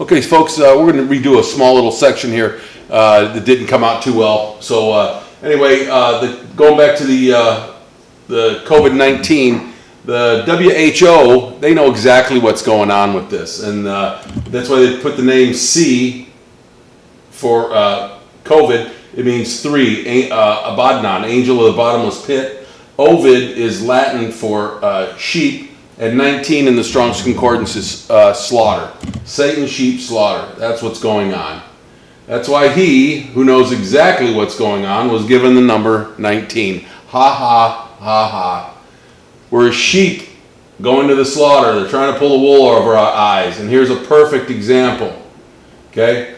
Okay, folks, we're going to redo a small little section here that didn't come out too well. So anyway, going back to the COVID-19, the WHO, they know exactly what's going on with this, and that's why they put the name C for COVID. It means three, Abaddon, angel of the bottomless pit. Ovid is Latin for sheep. And 19 in the Strong's Concordance is slaughter. Satan, sheep, slaughter. That's what's going on. That's why he, who knows exactly what's going on, was given the number 19. Ha ha, ha ha. We're sheep going to the slaughter. They're trying to pull the wool over our eyes. And here's a perfect example. Okay?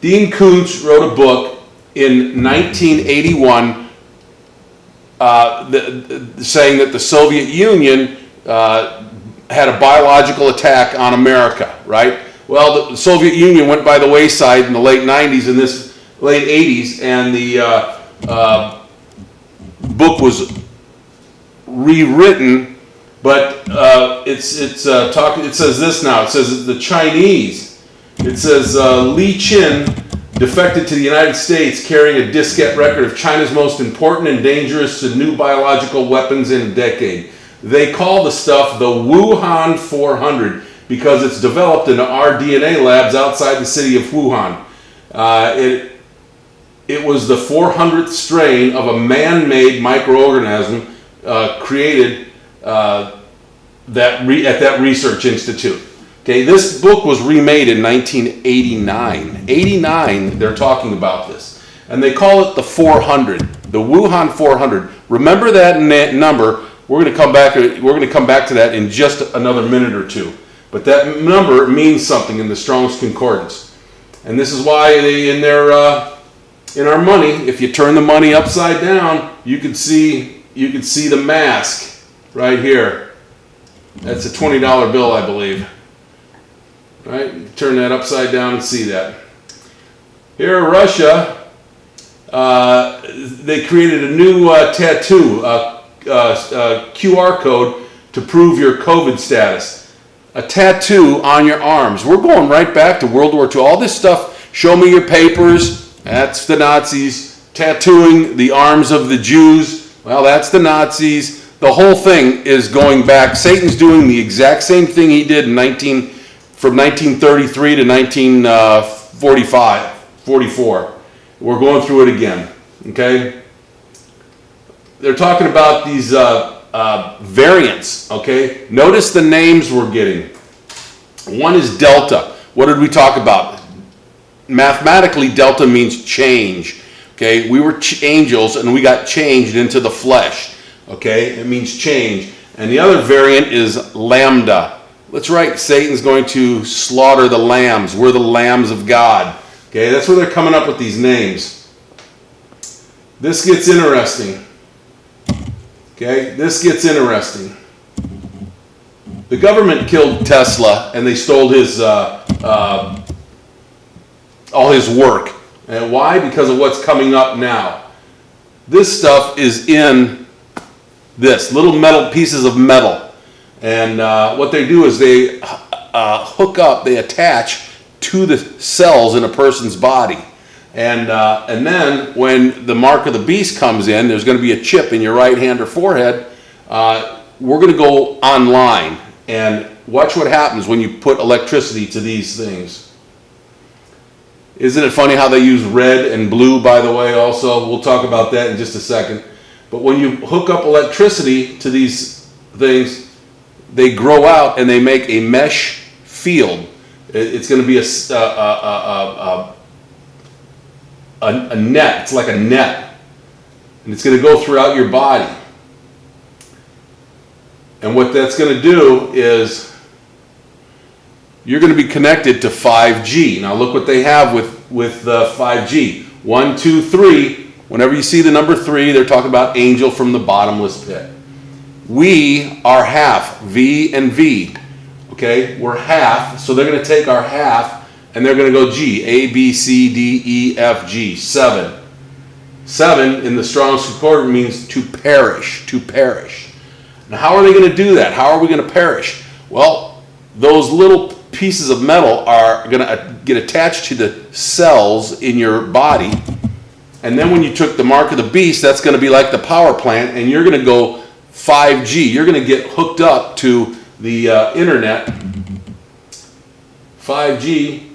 Dean Koontz wrote a book in 1981 saying that the Soviet Union had a biological attack on America, right? Well, the Soviet Union went by the wayside in the late 90s and this late 80s, and the book was rewritten, but it says this now. It says the Chinese. It says Li Qin defected to the United States carrying a diskette record of China's most important and dangerous new biological weapons in a decade. They call the stuff the Wuhan 400 because it's developed in our DNA labs outside the city of Wuhan. It was the 400th strain of a man-made microorganism created at that research institute. Okay, this book was remade in 1989. 89, they're talking about this, and they call it the 400, the Wuhan 400. Remember that number. We're going to come back. We're going to come back to that in just another minute or two. But that number means something in the Strong's Concordance, and this is why they in our money. If you turn the money upside down, you can see the mask right here. That's a $20 bill, I believe. Right? Turn that upside down and see that. Here in Russia, they created a new tattoo. QR code to prove your COVID status. A tattoo on your arms. We're going right back to World War II. All this stuff, show me your papers, that's the Nazis. Tattooing the arms of the Jews, well, that's the Nazis. The whole thing is going back. Satan's doing the exact same thing he did from 1933 to 44. We're going through it again, okay? They're talking about these variants, okay? Notice the names we're getting. One is Delta. What did we talk about? Mathematically, Delta means change, okay? We were angels and we got changed into the flesh, okay? It means change. And the other variant is Lambda. That's right, Satan's going to slaughter the lambs. We're the lambs of God, okay? That's where they're coming up with these names. This gets interesting. Okay, this gets interesting. The government killed Tesla and they stole his all his work. And why? Because of what's coming up now. This stuff is in this little metal pieces of metal, and what they do is they hook up, they attach to the cells in a person's body. And then when the mark of the beast comes in, there's going to be a chip in your right hand or forehead. We're going to go online and watch what happens when you put electricity to these things. Isn't it funny how they use red and blue, by the way, also? We'll talk about that in just a second. But when you hook up electricity to these things, they grow out and they make a mesh field. It's going to be a net. It's like a net, and it's going to go throughout your body. And what that's going to do is you're going to be connected to 5G. Now look what they have with 5G. 1, 2, 3. Whenever you see the number 3, they're talking about angel from the bottomless pit. We are half, V and V. Okay, we're half, so they're going to take our half and they're going to go G, A, B, C, D, E, F, G, 7. 7 in the Strong's Concordance means to perish, to perish. Now how are they going to do that? How are we going to perish? Well, those little pieces of metal are going to get attached to the cells in your body. And then when you took the mark of the beast, that's going to be like the power plant, and you're going to go 5G. You're going to get hooked up to the internet, 5G,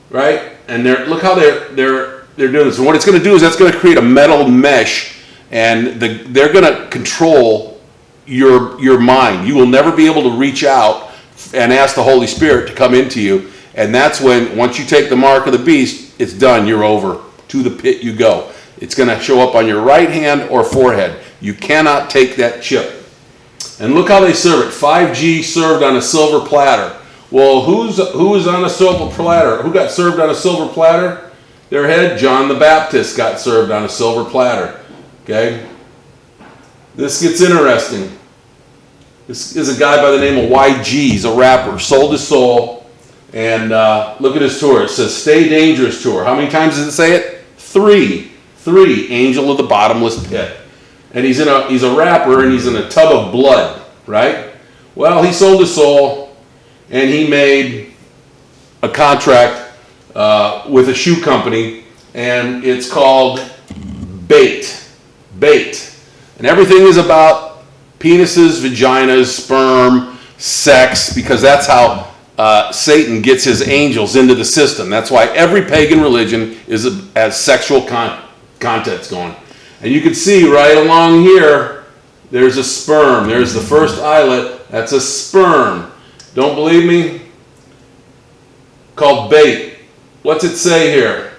right? And look how they're doing this. And what it's going to do is that's going to create a metal mesh, and they're going to control your mind. You will never be able to reach out and ask the Holy Spirit to come into you. And that's when, once you take the mark of the beast, it's done. You're over. To the pit you go. It's going to show up on your right hand or forehead. You cannot take that chip. And look how they serve it. 5G served on a silver platter. Well, who is on a silver platter? Who got served on a silver platter? Their head, John the Baptist, got served on a silver platter. Okay? This gets interesting. This is a guy by the name of YG. He's a rapper. Sold his soul. And look at his tour. It says, Stay Dangerous Tour. How many times does it say it? 3. Angel of the Bottomless Pit. And he's a rapper, and he's in a tub of blood, right? Well, he sold his soul, and he made a contract with a shoe company, and it's called Bait. And everything is about penises, vaginas, sperm, sex, because that's how Satan gets his angels into the system. That's why every pagan religion has sexual contents going. And you can see right along here, there's a sperm. There's the first eyelet. That's a sperm. Don't believe me? Called bait. What's it say here?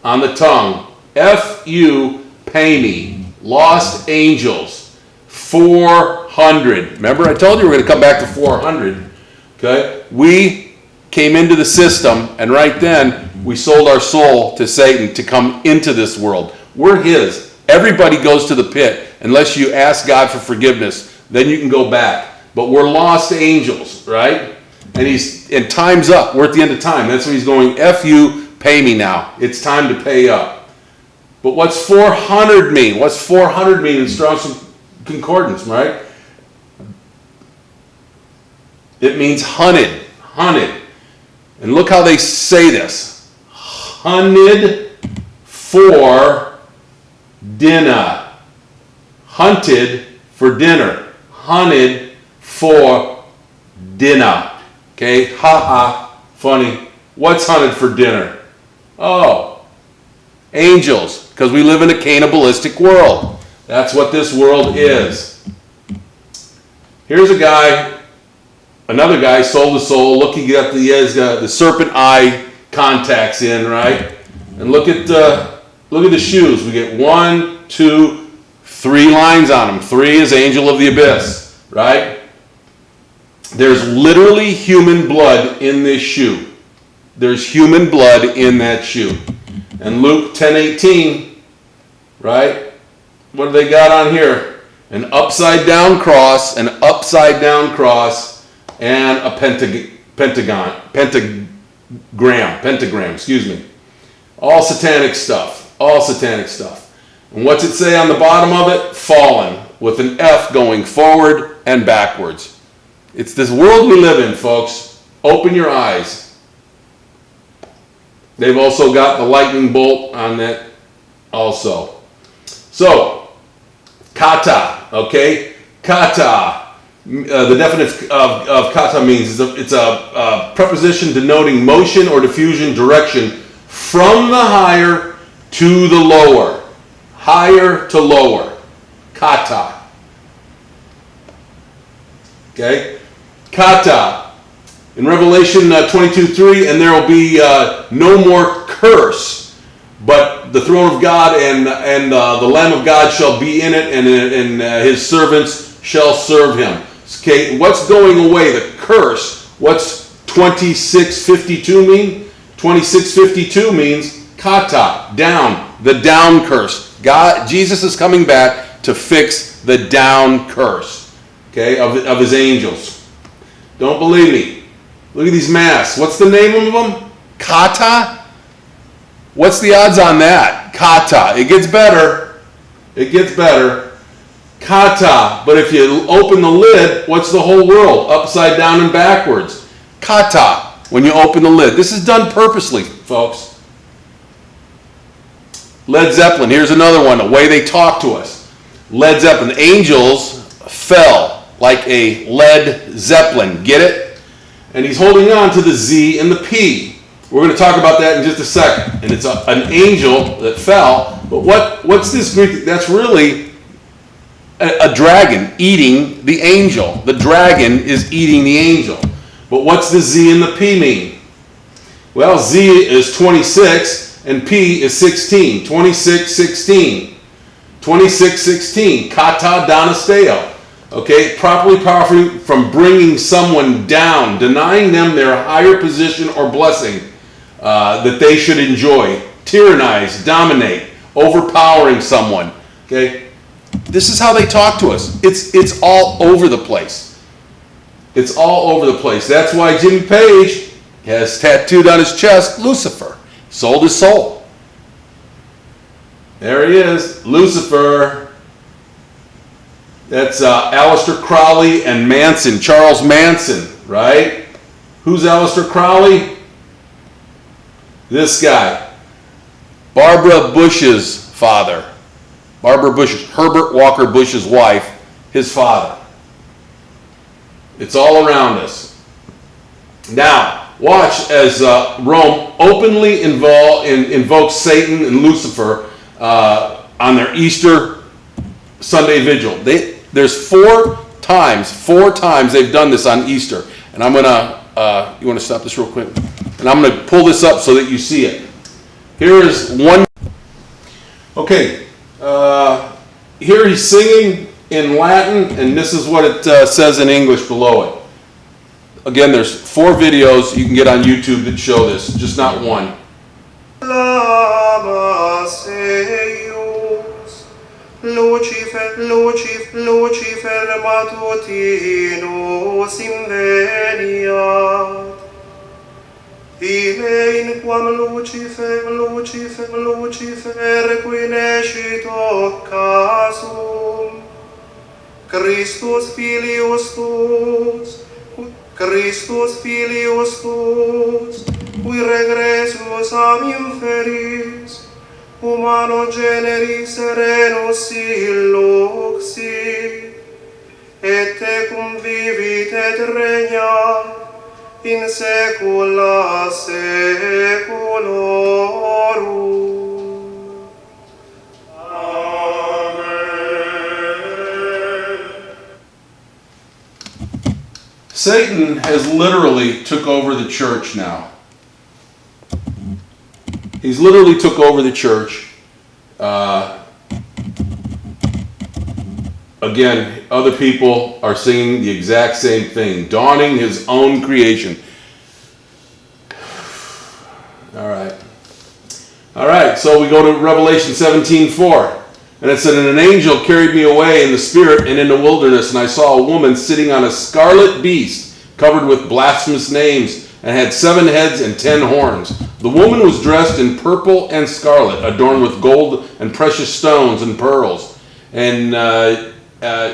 On the tongue. F-U, pay me. Lost angels. 400. Remember, I told you we're going to come back to 400. Okay? We came into the system, and right then, we sold our soul to Satan to come into this world. We're his. Everybody goes to the pit unless you ask God for forgiveness. Then you can go back. But we're lost angels, right? And time's up. We're at the end of time. That's when he's going, F you, pay me now. It's time to pay up. But what's 400 mean? What's 400 mean in Strong's Concordance, right? It means hunted. And look how they say this. Hunted for dinner. Hunted for dinner. Hunted for dinner. Okay? Funny. What's hunted for dinner? Oh, angels. Because we live in a cannibalistic world. That's what this world is. Here's a guy, another guy sold his soul. Look, he got the serpent eye contacts in, right? And look at the shoes. We get 1, 2, 3 lines on them. 3 is angel of the abyss, right? There's literally human blood in this shoe. There's human blood in that shoe. And Luke 10:18, right? What do they got on here? An upside down cross, and a pentagram, excuse me. All satanic stuff. And what's it say on the bottom of it? Fallen, with an F going forward and backwards. It's this world we live in, folks. Open your eyes. They've also got the lightning bolt on that also. So, kata, okay? Kata. The definition of kata means it's a preposition denoting motion or diffusion direction from the higher to the lower. Higher to lower. Kata. Okay? Kata. In Revelation 22:3, and there will be no more curse, but the throne of God and the Lamb of God shall be in it, and his servants shall serve him. Okay, what's going away? The curse. What's 2652 mean? 2652 means kata, down, the down curse. Jesus is coming back to fix the down curse, okay, of his angels. Don't believe me? Look at these masks. What's the name of them? Kata? What's the odds on that? Kata. It gets better. Kata. But if you open the lid, what's the whole world? Upside down and backwards. Kata, when you open the lid. This is done purposely, folks. Led Zeppelin, here's another one, the way they talk to us. Led Zeppelin, angels fell like a lead Zeppelin, get it? And he's holding on to the Z and the P. We're going to talk about that in just a second. And it's an angel that fell, but what's this Greek? That's really a dragon eating the angel. The dragon is eating the angel. But what's the Z and the P mean? Well, Z is 26 and P is 16. 26, 16. 26, 16. Kata Donasteo. Okay, properly from bringing someone down, denying them their higher position or blessing that they should enjoy. Tyrannize, dominate, overpowering someone. Okay, this is how they talk to us. It's all over the place. It's all over the place. That's why Jimmy Page has tattooed on his chest, Lucifer. Sold his soul. There he is, Lucifer. That's Aleister Crowley and Manson, Charles Manson, right? Who's Aleister Crowley? This guy. Barbara Bush's father. Barbara Bush, Herbert Walker Bush's wife, his father. It's all around us. Now, watch as Rome openly invokes Satan and Lucifer on their Easter Sunday vigil. There's four times they've done this on Easter. And I'm going to, you want to stop this real quick? And I'm going to pull this up so that you see it. Here is one. Okay, here he's singing in Latin, and this is what it says in English below it. Again, there's 4 videos you can get on YouTube that show this, just not one. Lucifer, Lucifer matutinus inveniat. Ille in quam Lucifer qui nescit occasum, Christus filius tuus, qui regressus am inferis, humano generis serenus illuxi, et tecum vivit et regnat in saecula saeculorum. Amen. Satan has literally took over the church now. He's literally took over the church. Again, other people are singing the exact same thing, donning his own creation. All right, so we go to Revelation 17:4. And it said, and an angel carried me away in the spirit and in the wilderness, and I saw a woman sitting on a scarlet beast, covered with blasphemous names, and had 7 heads and 10 horns. The woman was dressed in purple and scarlet, adorned with gold and precious stones and pearls. And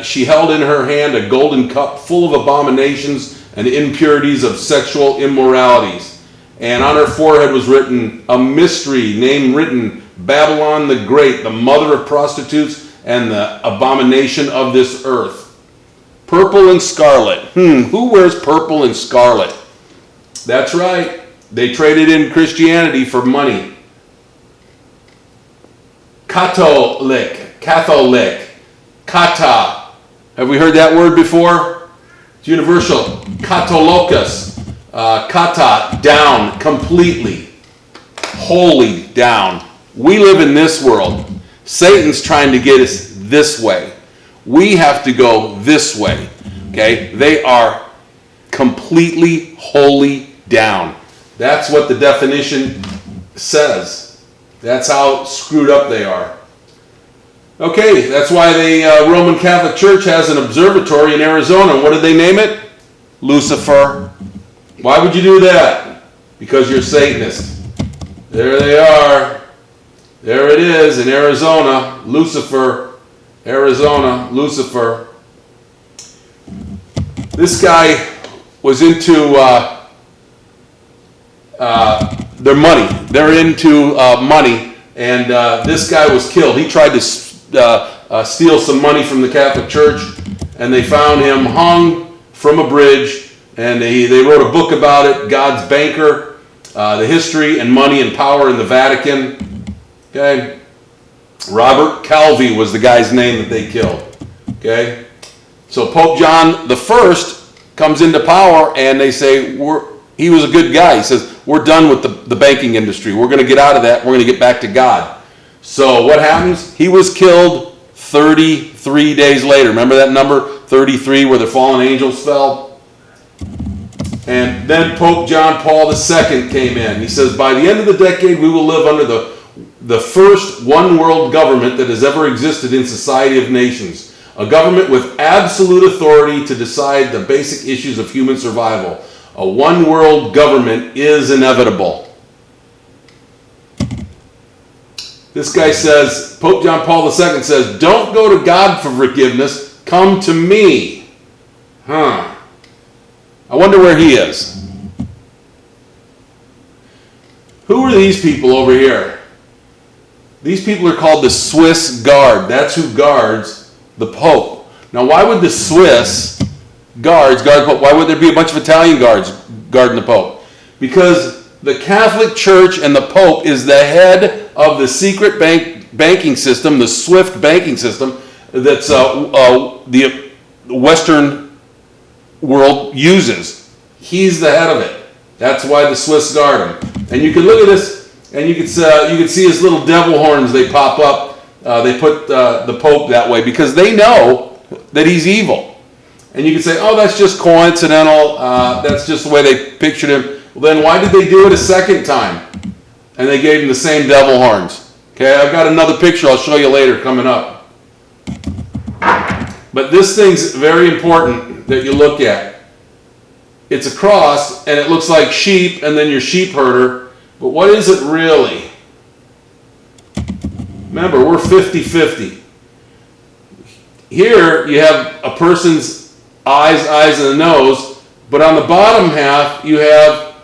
she held in her hand a golden cup full of abominations and impurities of sexual immoralities. And on her forehead was written a mystery, name written, Babylon the Great, the mother of prostitutes and the abomination of this earth. Purple and scarlet. Who wears purple and scarlet? That's right. They traded in Christianity for money. Catholic. Kata. Have we heard that word before? It's universal. Katolokos. Kata, down, completely. Wholly down. We live in this world. Satan's trying to get us this way. We have to go this way. Okay? They are completely wholly down. That's what the definition says. That's how screwed up they are. Okay, that's why the Roman Catholic Church has an observatory in Arizona. What did they name it? Lucifer. Why would you do that? Because you're Satanist. There they are. There it is in Arizona. Lucifer. Arizona. Lucifer. This guy was into their money. They're into money, and this guy was killed. He tried to steal some money from the Catholic Church, and they found him hung from a bridge, and they wrote a book about it, God's Banker, the history and money and power in the Vatican. Okay, Robert Calvi was the guy's name that they killed. Okay, so Pope John I comes into power, and they say he was a good guy. He says, we're done with the banking industry. We're going to get out of that. We're going to get back to God. So what happens? He was killed 33 days later. Remember that number, 33, where the fallen angels fell? And then Pope John Paul II came in. He says, by the end of the decade, we will live under the first one world government that has ever existed in society of nations. A government with absolute authority to decide the basic issues of human survival. A one world government is inevitable. This guy says, Pope John Paul II says, don't go to God for forgiveness, come to me. I wonder where he is. Who are these people over here? These people are called the Swiss Guard. That's who guards the Pope. Now, why would the Swiss guard the Pope? Why would there be a bunch of Italian guards guarding the Pope? Because the Catholic Church and the Pope is the head of the secret banking system, the SWIFT banking system, that's the Western world uses. He's the head of it. That's why the Swiss guard him. And you can look at this, and you can see his little devil horns. They pop up. They put the Pope that way because they know that he's evil. And you can say, oh, that's just coincidental. That's just the way they pictured him. Well, then why did they do it a second time? And they gave him the same devil horns. Okay, I've got another picture I'll show you later coming up. But this thing's very important that you look at. It's a cross, and it looks like sheep, and then your sheep herder. But what is it really? Remember, we're 50-50. Here you have a person's eyes, and a nose, but on the bottom half you have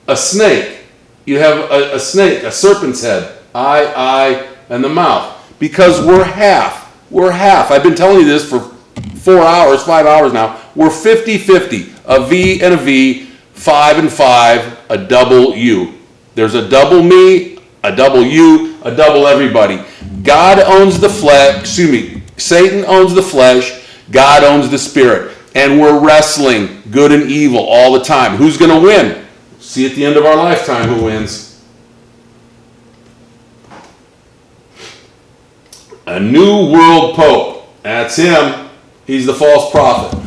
a snake. You have a snake, a serpent's head, eye, and the mouth. Because we're half. We're half. I've been telling you this for 4 hours, 5 hours now. We're 50-50. A V and a V, 5 and 5, a double U. There's a double me, a double you, a double everybody. God owns the flesh, Satan owns the flesh, God owns the spirit. And we're wrestling good and evil all the time. Who's going to win? See at the end of our lifetime who wins. A new world pope. That's him. He's the false prophet.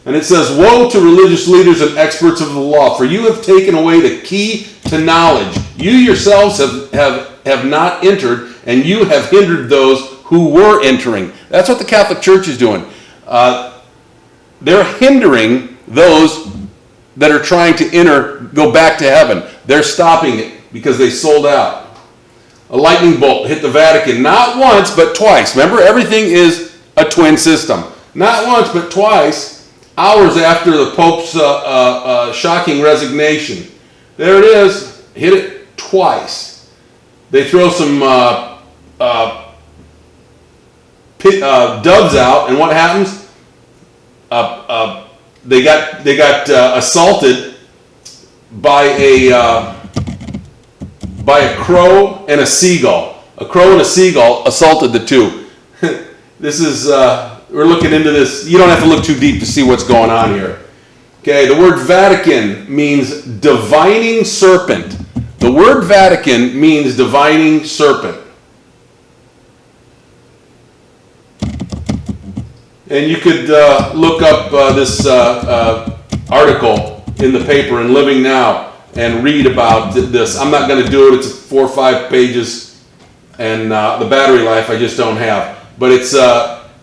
And it says, woe to religious leaders and experts of the law, for you have taken away the key to knowledge. You yourselves have not entered, and you have hindered those who were entering. That's what the Catholic Church is doing. They're hindering those that are trying to go back to heaven. They're stopping it because they sold out. A lightning bolt hit the Vatican, not once, but twice. Remember, everything is a twin system. Not once, but twice, hours after the Pope's shocking resignation. There it is, hit it twice. They throw some doves out, and what happens? They got assaulted by a crow and a seagull. A crow and a seagull assaulted the two. This is we're looking into this. You don't have to look too deep to see what's going on here. Okay, the word Vatican means divining serpent. The word Vatican means divining serpent. And you could look up this article in the paper in Living Now and read about this. I'm not going to do it. It's 4 or 5 pages, and the battery life I just don't have. But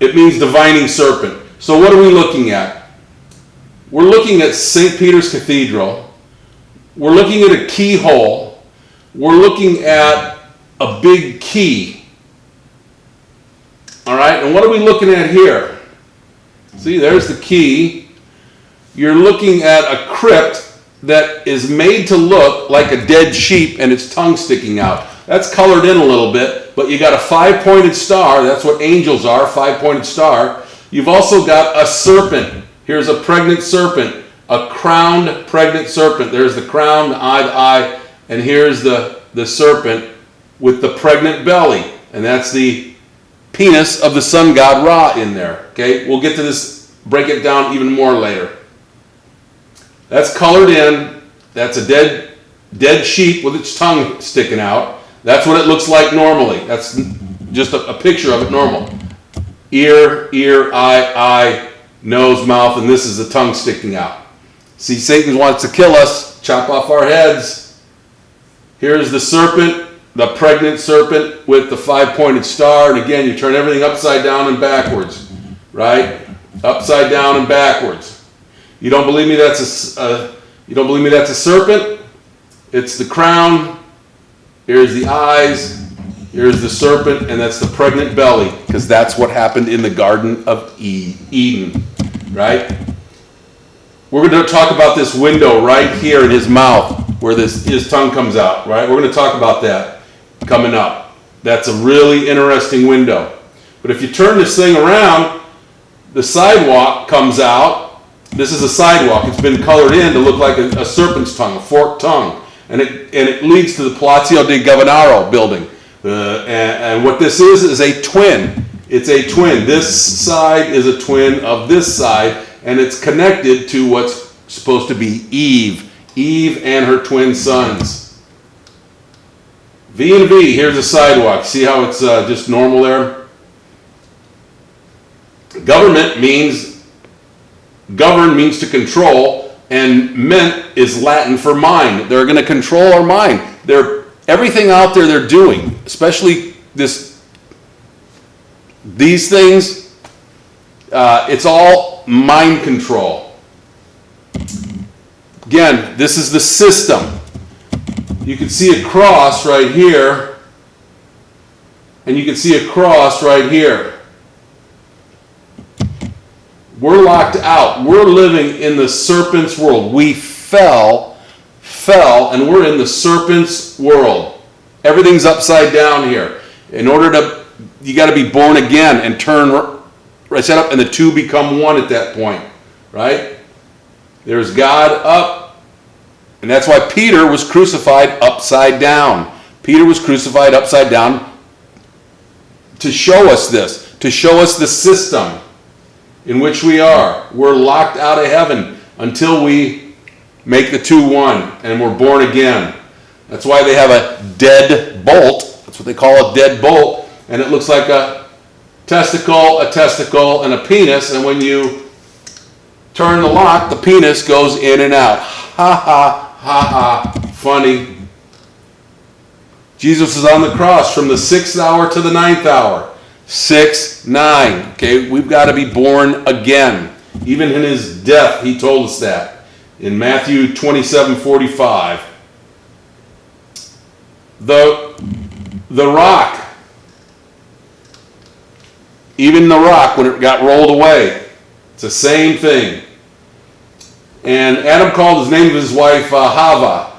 it means divining serpent. So what are we looking at? We're looking at St. Peter's Cathedral. We're looking at a keyhole. We're looking at a big key. All right, and what are we looking at here? See, there's the key. You're looking at a crypt that is made to look like a dead sheep and its tongue sticking out. That's colored in a little bit, but you got a 5-pointed star. That's what angels are, 5-pointed star. You've also got a serpent. Here's a pregnant serpent, a crowned pregnant serpent. There's the crown, the eye, and here's the serpent with the pregnant belly. And that's the penis of the sun god Ra in there. Okay, we'll get to this, break it down even more later. That's colored in. That's a dead sheep with its tongue sticking out. That's what it looks like normally. That's just a picture of it normal. Ear, eye, nose, mouth, and this is the tongue sticking out. See, Satan wants to kill us, chop off our heads. Here's the serpent, the pregnant serpent with the 5-pointed star. And again, you turn everything upside down and backwards, right? Upside down and backwards. You don't believe me? That's a serpent. It's the crown. Here's the eyes. Here's the serpent, and that's the pregnant belly, because that's what happened in the Garden of Eden, right? We're going to talk about this window right here in his mouth, where his tongue comes out, right? We're going to talk about that coming up. That's a really interesting window. But if you turn this thing around, the sidewalk comes out. This is a sidewalk. It's been colored in to look like a serpent's tongue, a forked tongue. And it leads to the Palazzo di Governaro building. And what this is a twin. It's a twin. This side is a twin of this side, and it's connected to what's supposed to be Eve. Eve and her twin sons. V and V, here's a sidewalk. See how it's just normal there? Govern means to control, and ment is Latin for mind. They're going to control our mind. Everything out there they're doing, especially these things, it's all mind control. Again, this is the system. You can see a cross right here, and you can see a cross right here. We're locked out. We're living in the serpent's world. We fell, and we're in the serpent's world. Everything's upside down here. You got to be born again and turn right side up, and the two become one at that point, right? There's God up, and that's why Peter was crucified upside down. Peter was crucified upside down to show us this, to show us the system in which we are. We're locked out of heaven until we make the two one, and we're born again. That's why they have a dead bolt. That's what they call a dead bolt, and it looks like a testicle, and a penis, and when you turn the lock, the penis goes in and out. Ha ha, ha ha, funny. Jesus is on the cross from the 6th hour to the 9th hour. 6, 9. Okay, we've got to be born again. Even in his death, he told us that. In Matthew 27:45. The rock. Even the rock, when it got rolled away, it's the same thing. And Adam called his name of his wife Hava,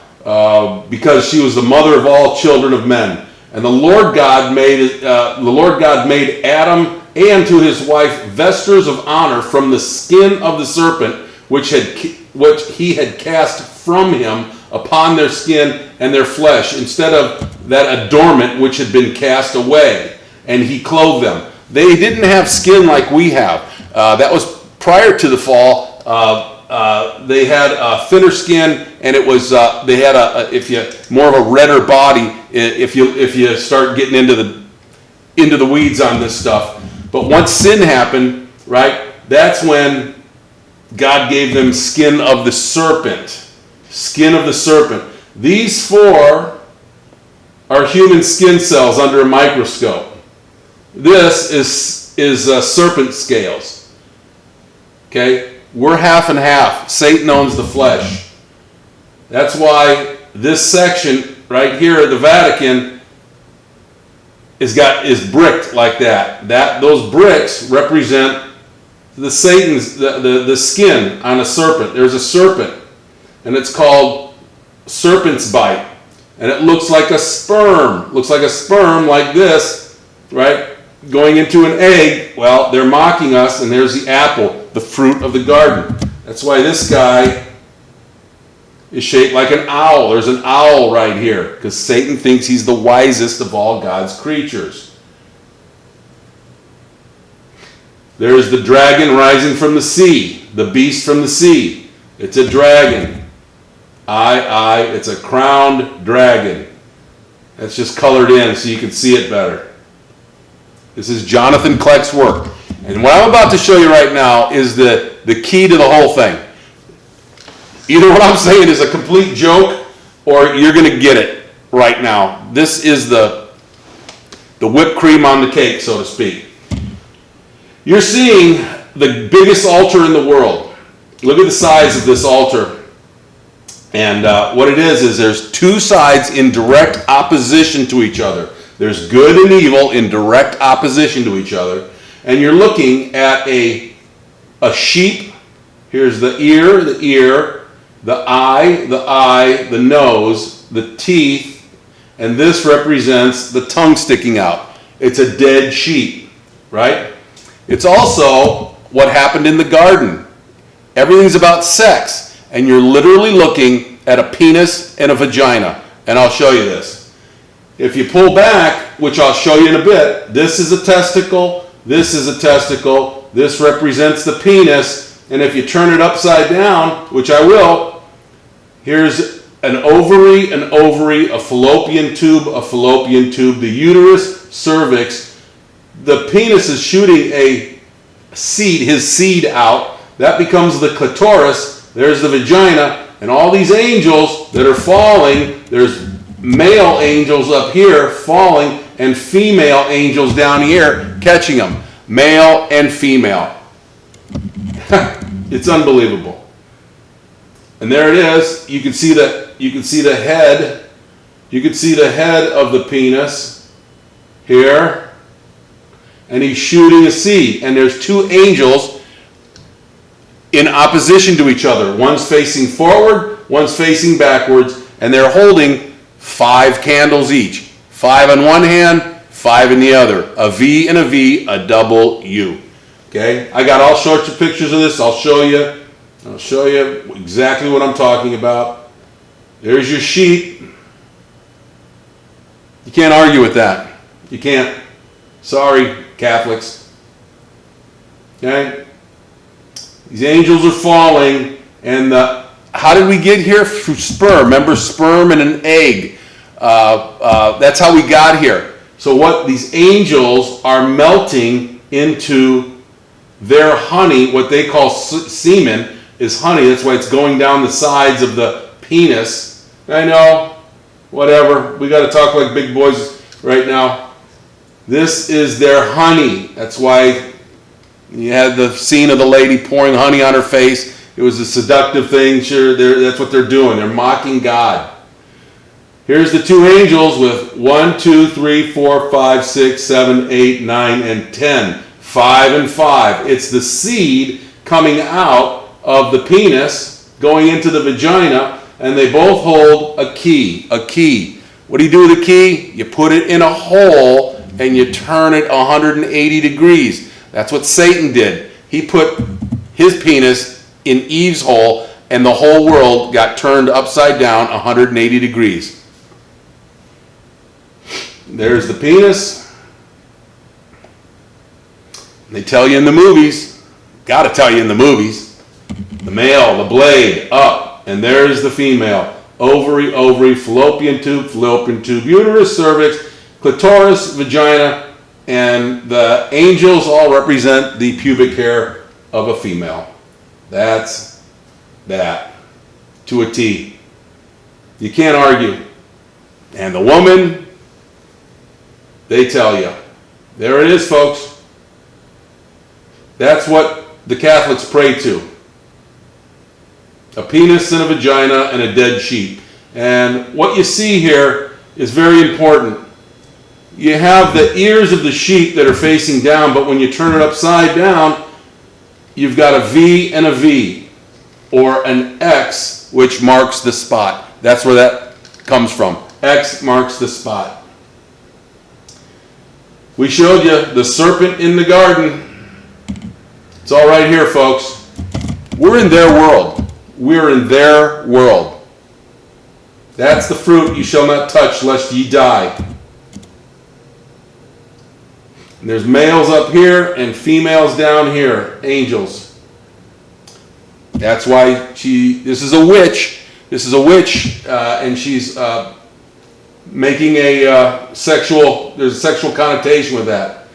because she was the mother of all children of men. And the Lord God made Adam and to his wife vestures of honor from the skin of the serpent, which he had cast from him upon their skin and their flesh, instead of that adornment which had been cast away. And he clothed them. They didn't have skin like we have. That was prior to the fall. They had a thinner skin, and it was they had more of a redder body. If you start getting into the weeds on this stuff. But once sin happened, right? That's when God gave them skin of the serpent. Skin of the serpent. These 4 are human skin cells under a microscope. This is serpent scales. Okay? We're half and half. Satan owns the flesh. That's why this section right here at the Vatican is bricked like that. Those bricks represent the Satan's the skin on a serpent. There's a serpent. and it's called serpent's bite. And it looks like a sperm. Looks like a sperm like this, right? Going into an egg. Well, they're mocking us, and there's the apple, the fruit of the garden. That's why this guy is shaped like an owl. There's an owl right here, because Satan thinks he's the wisest of all God's creatures. There's the dragon rising from the sea, the beast from the sea. It's a dragon. It's a crowned dragon. That's just colored in so you can see it better. This is Jonathan Kleck's work. And what I'm about to show you right now is the key to the whole thing. Either what I'm saying is a complete joke, or you're going to get it right now. This is the whipped cream on the cake, so to speak. You're seeing the biggest altar in the world. Look at the size of this altar. And what it is there's two sides in direct opposition to each other. There's good and evil in direct opposition to each other. And you're looking at a sheep. Here's the ear, the eye, the nose, the teeth, and this represents the tongue sticking out. It's a dead sheep, right? It's also what happened in the garden. Everything's about sex, and you're literally looking at a penis and a vagina. And I'll show you this. If you pull back, which I'll show you in a bit, this is a testicle, this is a testicle, this represents the penis, and if you turn it upside down, which I will, here's an ovary, a fallopian tube, the uterus, cervix. The penis is shooting a seed, his seed out. That becomes the clitoris. There's the vagina. And all these angels that are falling, there's male angels up here falling and female angels down here catching them. Male and female. It's unbelievable. And there it is. You can see the head. You can see the head of the penis here. And he's shooting a seed. And there's two angels in opposition to each other. One's facing forward, one's facing backwards, and they're holding 5 candles each. 5 in one hand, 5 in the other. A V and a V, a double U. Okay? I got all sorts of pictures of this. I'll show you. I'll show you exactly what I'm talking about. There's your sheep. You can't argue with that. You can't. Sorry, Catholics. Okay? These angels are falling, and how did we get here? Through sperm. Remember, sperm and an egg. That's how we got here. So what these angels are melting into their honey, what they call semen, is honey. That's why it's going down the sides of the penis. I know, whatever. We got to talk like big boys right now. This is their honey. That's why you had the scene of the lady pouring honey on her face. It was a seductive thing. Sure, that's what they're doing. They're mocking God. Here's the two angels with 1, 2, 3, 4, 5, 6, 7, 8, 9, and 10. 5 and 5. It's the seed coming out of the penis, going into the vagina, and they both hold a key. A key. What do you do with a key? You put it in a hole and you turn it 180 degrees. That's what Satan did. He put his penis in Eve's hole, and the whole world got turned upside down 180 degrees. There's the penis. They tell you in the movies, gotta tell you in the movies, the male, the blade, up, and there's the female. Ovary, fallopian tube, uterus, cervix, clitoris, vagina, and the angels all represent the pubic hair of a female. That's that, to a T. You can't argue. And the woman, they tell you. There it is, folks. That's what the Catholics pray to. A penis and a vagina and a dead sheep. And what you see here is very important. You have the ears of the sheep that are facing down, but when you turn it upside down, you've got a V and a V, or an X which marks the spot. That's where that comes from. X marks the spot. We showed you the serpent in the garden. It's all right here, folks. We're in their world. We're in their world. That's the fruit you shall not touch lest ye die. And there's males up here and females down here, angels. That's why this is a witch. This is a witch, and she's making there's a sexual connotation with that.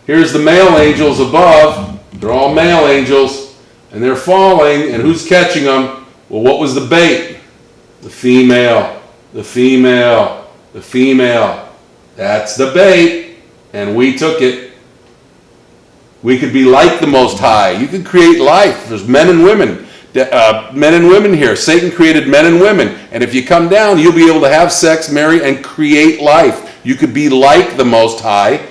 Here's the male angels above. They're all male angels, and they're falling, and who's catching them? Well, what was the bait? The female, the female, the female. That's the bait, and we took it. We could be like the Most High. You could create life. There's men and women. Men and women here. Satan created men and women. And if you come down, you'll be able to have sex, marry, and create life. You could be like the Most High,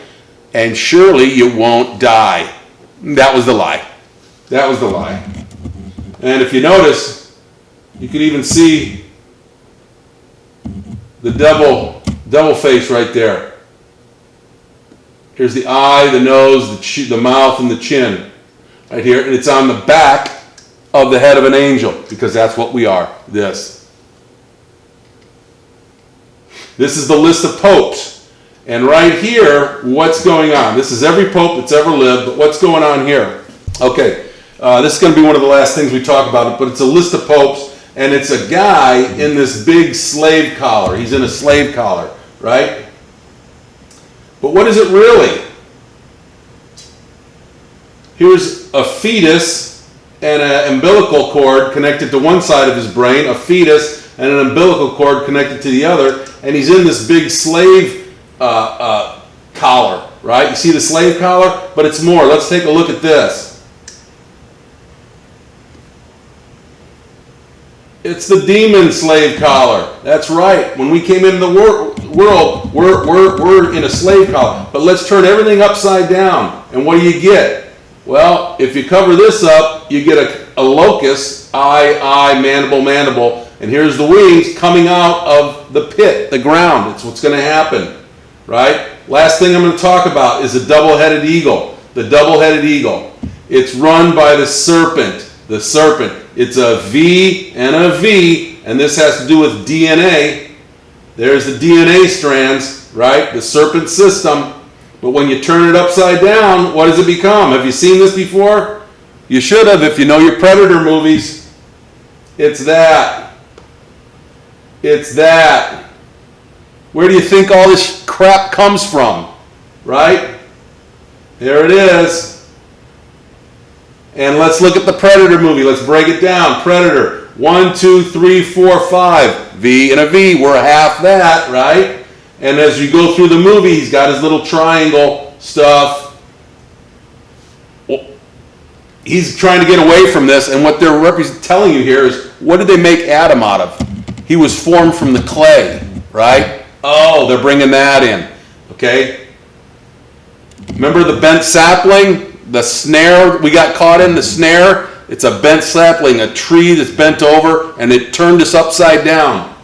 and surely you won't die. That was the lie. That was the lie. And if you notice, you can even see the devil face right there. Here's the eye, the nose, the mouth, and the chin. Right here. And it's on the back of the head of an angel, because that's what we are. This is the list of popes. And right here, what's going on? This is every pope that's ever lived, but what's going on here? Okay, this is going to be one of the last things we talk about, but it's a list of popes, and it's a guy in this big slave collar. He's in a slave collar, right? But what is it really? Here's a fetus and an umbilical cord connected to one side of his brain, a fetus and an umbilical cord connected to the other, and he's in this big slave collar, right? You see the slave collar? But it's more. Let's take a look at this. It's the demon slave collar. That's right. When we came into the world, we're in a slave collar. But let's turn everything upside down. And what do you get? Well, if you cover this up, you get a locust, eye, mandible, and here's the wings coming out of the pit, the ground. That's what's going to happen, right? Last thing I'm going to talk about is the double-headed eagle. The double-headed eagle. It's run by the serpent. The serpent. It's a V and a V, and this has to do with DNA. There's the DNA strands, right? The serpent system. But when you turn it upside down, what does it become? Have you seen this before? You should have if you know your Predator movies. It's that. It's that. Where do you think all this crap comes from? Right? There it is. And let's look at the Predator movie. Let's break it down. Predator. 1, 2, 3, 4, 5. V and a V. We're half that, right? And as you go through the movie, he's got his little triangle stuff. Well, he's trying to get away from this, and what they're telling you here is, what did they make Adam out of? He was formed from the clay, right? Oh, they're bringing that in, okay? Remember the bent sapling? The snare we got caught in, the snare? It's a bent sapling, a tree that's bent over, and it turned us upside down.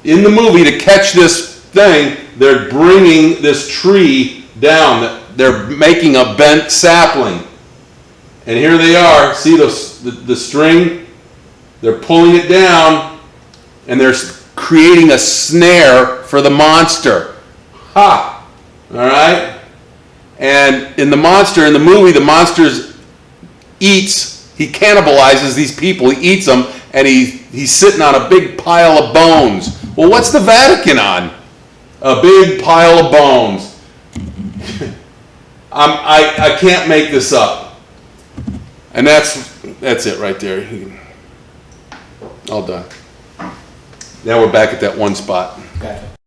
In the movie, to catch this thing, they're bringing this tree down. They're making a bent sapling. And here they are. See the string? They're pulling it down, and they're creating a snare for the monster. Ha! All right? And in the movie, the monster he cannibalizes these people. He eats them, and he's sitting on a big pile of bones. Well, what's the Vatican on? A big pile of bones. I can't make this up. And that's it right there. All done. Now we're back at that one spot. Gotcha.